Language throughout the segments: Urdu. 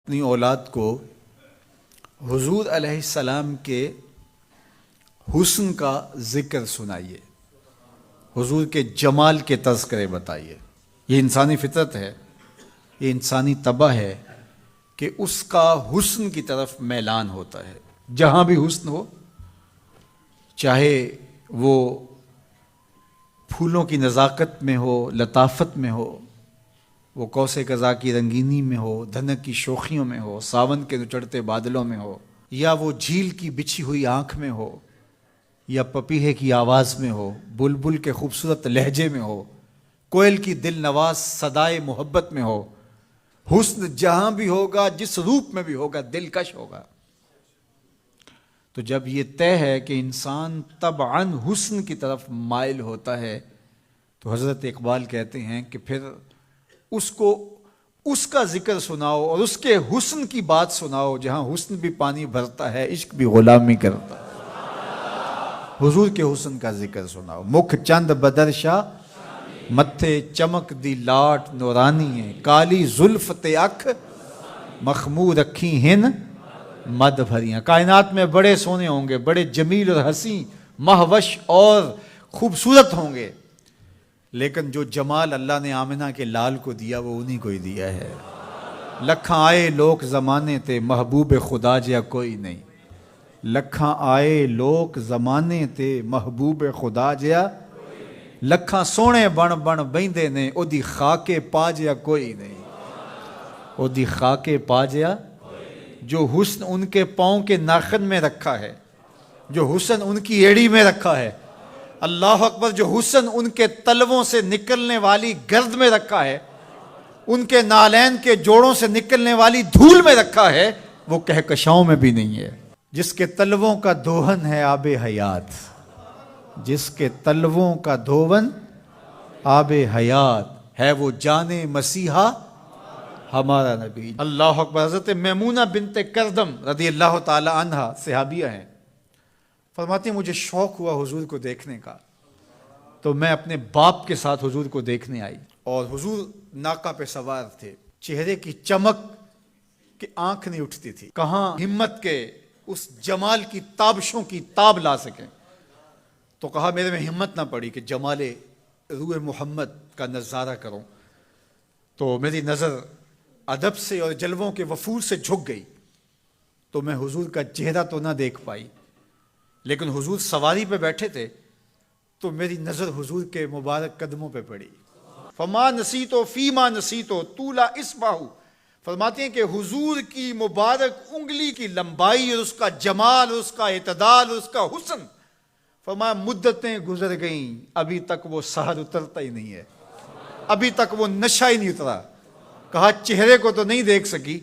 اپنی اولاد کو حضور علیہ السلام کے حسن کا ذکر سنائیے، حضور کے جمال کے تذکرے بتائیے۔ یہ انسانی فطرت ہے، یہ انسانی طبع ہے کہ اس کا حسن کی طرف میلان ہوتا ہے۔ جہاں بھی حسن ہو، چاہے وہ پھولوں کی نزاکت میں ہو، لطافت میں ہو، وہ کوس قضا کی رنگینی میں ہو، دھنک کی شوخیوں میں ہو، ساون کے چڑھتے بادلوں میں ہو، یا وہ جھیل کی بچھی ہوئی آنکھ میں ہو، یا پپیہے کی آواز میں ہو، بلبل کے خوبصورت لہجے میں ہو، کوئل کی دل نواز صدائے محبت میں ہو، حسن جہاں بھی ہوگا، جس روپ میں بھی ہوگا، دلکش ہوگا۔ تو جب یہ طے ہے کہ انسان طبعاً حسن کی طرف مائل ہوتا ہے، تو حضرت اقبال کہتے ہیں کہ پھر اس کو اس کا ذکر سناؤ اور اس کے حسن کی بات سناؤ، جہاں حسن بھی پانی بھرتا ہے، عشق بھی غلامی کرتا ہے۔ حضور کے حسن کا ذکر سناؤ۔ مکھ چند بدرشا متھے چمک دی لاٹ نورانی ہے، کالی زلف تے اکھ مخمور رکھی ہن مد بھریاں۔ کائنات میں بڑے سونے ہوں گے، بڑے جمیل اور حسین، مہوش اور خوبصورت ہوں گے، لیکن جو جمال اللہ نے آمنہ کے لال کو دیا وہ انہی کو ہی دیا ہے۔ لکھاں آئے لوک زمانے تے محبوب خدا جیا کوئی نہیں، لکھاں آئے لوک زمانے تے محبوب خدا جیا، لکھاں سونے بن بن بیندے نے او دی خاکے پا جیا کوئی نہیں، او دی خاکے پا جیا۔ جو حسن ان کے پاؤں کے ناخن میں رکھا ہے، جو حسن ان کی ایڑی میں رکھا ہے، اللہ اکبر، جو حسن ان کے تلووں سے نکلنے والی گرد میں رکھا ہے، ان کے نالین کے جوڑوں سے نکلنے والی دھول میں رکھا ہے، وہ کہکشاؤں میں بھی نہیں ہے۔ جس کے تلووں کا دھون ہے آب حیات، جس کے تلووں کا دھون آب حیات ہے، وہ جان مسیحا ہمارا نبی۔ اللہ اکبر۔ حضرت میمونہ بنت کردم رضی اللہ تعالی عنہ صحابیہ ہیں، فرماتی ہیں مجھے شوق ہوا حضور کو دیکھنے کا، تو میں اپنے باپ کے ساتھ حضور کو دیکھنے آئی، اور حضور ناقہ پہ سوار تھے، چہرے کی چمک کہ آنکھ نہیں اٹھتی تھی، کہاں ہمت کے اس جمال کی تابشوں کی تاب لا سکیں۔ تو کہا میرے میں ہمت نہ پڑی کہ جمال روح محمد کا نظارہ کروں، تو میری نظر ادب سے اور جلووں کے وفور سے جھک گئی، تو میں حضور کا چہرہ تو نہ دیکھ پائی، لیکن حضور سواری پہ بیٹھے تھے تو میری نظر حضور کے مبارک قدموں پہ پڑی۔ فما نسیتو فیما نسیتو طولا اصبعہ، فرماتے ہیں کہ حضور کی مبارک انگلی کی لمبائی اور اس کا جمال اور اس کا اعتدال اور اس کا حسن، فرمایا مدتیں گزر گئیں، ابھی تک وہ سحر اترتا ہی نہیں ہے، ابھی تک وہ نشہ ہی نہیں اترا۔ کہا چہرے کو تو نہیں دیکھ سکی،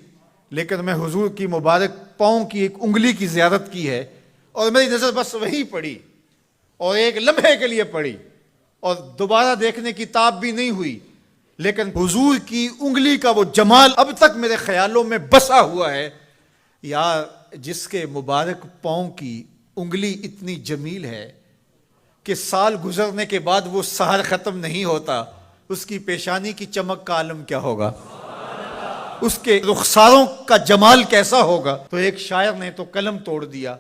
لیکن میں حضور کی مبارک پاؤں کی ایک انگلی کی زیارت کی ہے، اور میری نظر بس وہی پڑی، اور ایک لمحے کے لیے پڑی، اور دوبارہ دیکھنے کی تاب بھی نہیں ہوئی، لیکن حضور کی انگلی کا وہ جمال اب تک میرے خیالوں میں بسا ہوا ہے۔ یا جس کے مبارک پاؤں کی انگلی اتنی جمیل ہے کہ سال گزرنے کے بعد وہ سحر ختم نہیں ہوتا، اس کی پیشانی کی چمک کا عالم کیا ہوگا، اس کے رخساروں کا جمال کیسا ہوگا۔ تو ایک شاعر نے تو قلم توڑ دیا،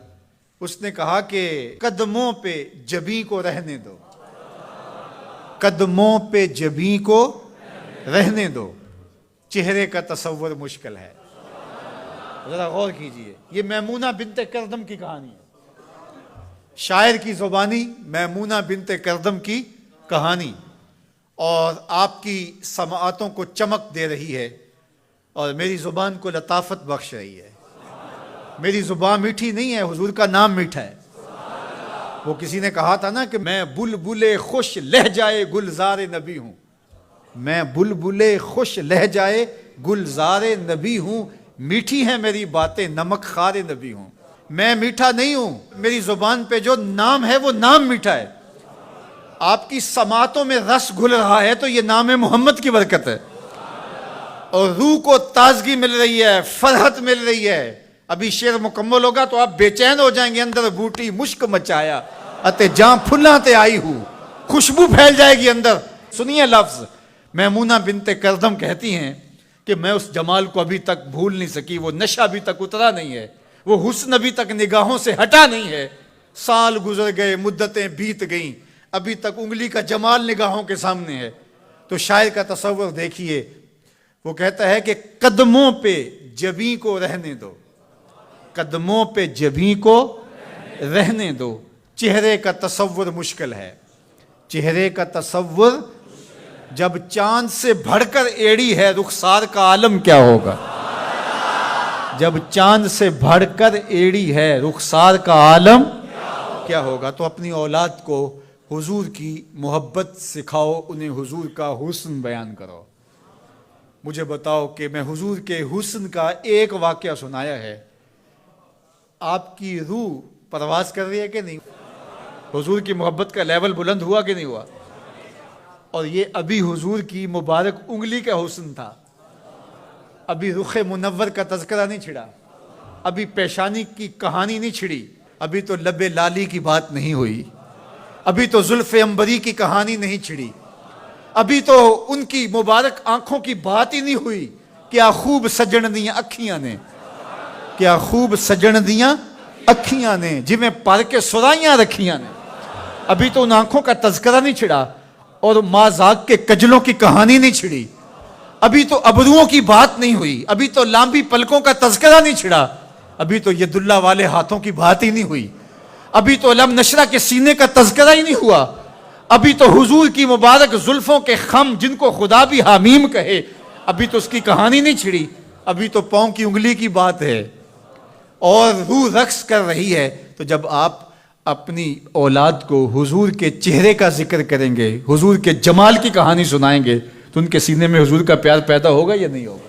اس نے کہا کہ قدموں پہ جبیں کو رہنے دو، قدموں پہ جبیں کو رہنے دو، چہرے کا تصور مشکل ہے۔ ذرا غور کیجئے، یہ میمونہ بنت کردم کی کہانی ہے، شاعر کی زبانی میمونہ بنت کردم کی کہانی، اور آپ کی سماعتوں کو چمک دے رہی ہے، اور میری زبان کو لطافت بخش رہی ہے۔ میری زبان میٹھی نہیں ہے، حضور کا نام میٹھا ہے۔ وہ کسی نے کہا تھا نا کہ میں بلبل خوش لہجائے گلزار نبی ہوں، میں بلبل خوش لہجائے گلزار نبی ہوں، میٹھی ہیں میری باتیں نمک خار نبی ہوں۔ میں میٹھا نہیں ہوں، میری زبان پہ جو نام ہے وہ نام میٹھا ہے۔ آپ کی سماعتوں میں رس گھل رہا ہے تو یہ نام محمد کی برکت ہے، اور روح کو تازگی مل رہی ہے، فرحت مل رہی ہے۔ ابھی شعر مکمل ہوگا تو آپ بے چین ہو جائیں گے، اندر بوٹی مشک مچایا اتے جہاں پھلاں تے آئی ہوں، خوشبو پھیل جائے گی اندر۔ سنیے لفظ، میمونہ بنت کردم کہتی ہیں کہ میں اس جمال کو ابھی تک بھول نہیں سکی، وہ نشہ ابھی تک اترا نہیں ہے، وہ حسن ابھی تک نگاہوں سے ہٹا نہیں ہے۔ سال گزر گئے، مدتیں بیت گئیں، ابھی تک انگلی کا جمال نگاہوں کے سامنے ہے۔ تو شاعر کا تصور دیکھیے، وہ کہتا ہے کہ قدموں پہ جبیں کو رہنے دو، قدموں پہ جبیں کو رہنے دو، چہرے کا تصور مشکل ہے، چہرے کا تصور، جب چاند سے بڑھ کر ایڑی ہے رخسار کا عالم کیا ہوگا، جب چاند سے بڑھ کر ایڑی ہے رخسار کا عالم کیا ہوگا۔ تو اپنی اولاد کو حضور کی محبت سکھاؤ، انہیں حضور کا حسن بیان کرو۔ مجھے بتاؤ کہ میں حضور کے حسن کا ایک واقعہ سنایا ہے، آپ کی روح پرواز کر رہی ہے کہ نہیں؟ حضور کی محبت کا لیول بلند ہوا کہ نہیں ہوا؟ اور یہ ابھی حضور کی مبارک انگلی کا حسن تھا، ابھی رخ منور کا تذکرہ نہیں چھڑا، ابھی پیشانی کی کہانی نہیں چھڑی، ابھی تو لب لالی کی بات نہیں ہوئی، ابھی تو زلف عنبری کی کہانی نہیں چھڑی، ابھی تو ان کی مبارک آنکھوں کی بات ہی نہیں ہوئی۔ کیا خوب سجن دیاں اکھیاں نے، کیا خوب سجن دیاں اکھیاں نے، جویں پر کے سرائیاں رکھیاں نے، ابھی تو ان آنکھوں کا تذکرہ نہیں چھڑا، اور مازاق کے کجلوں کی کہانی نہیں چھڑی، ابھی تو ابروؤں کی بات نہیں ہوئی، ابھی تو لامبی پلکوں کا تذکرہ نہیں چھڑا، ابھی تو ید اللہ والے ہاتھوں کی بات ہی نہیں ہوئی، ابھی تو علم نشرہ کے سینے کا تذکرہ ہی نہیں ہوا، ابھی تو حضور کی مبارک زلفوں کے خم جن کو خدا بھی حمیم کہے، ابھی تو اس کی کہانی نہیں چھڑی، ابھی تو پاؤں کی انگلی کی بات ہے، اور روح رقص کر رہی ہے۔ تو جب آپ اپنی اولاد کو حضور کے چہرے کا ذکر کریں گے، حضور کے جمال کی کہانی سنائیں گے، تو ان کے سینے میں حضور کا پیار پیدا ہوگا یا نہیں ہوگا؟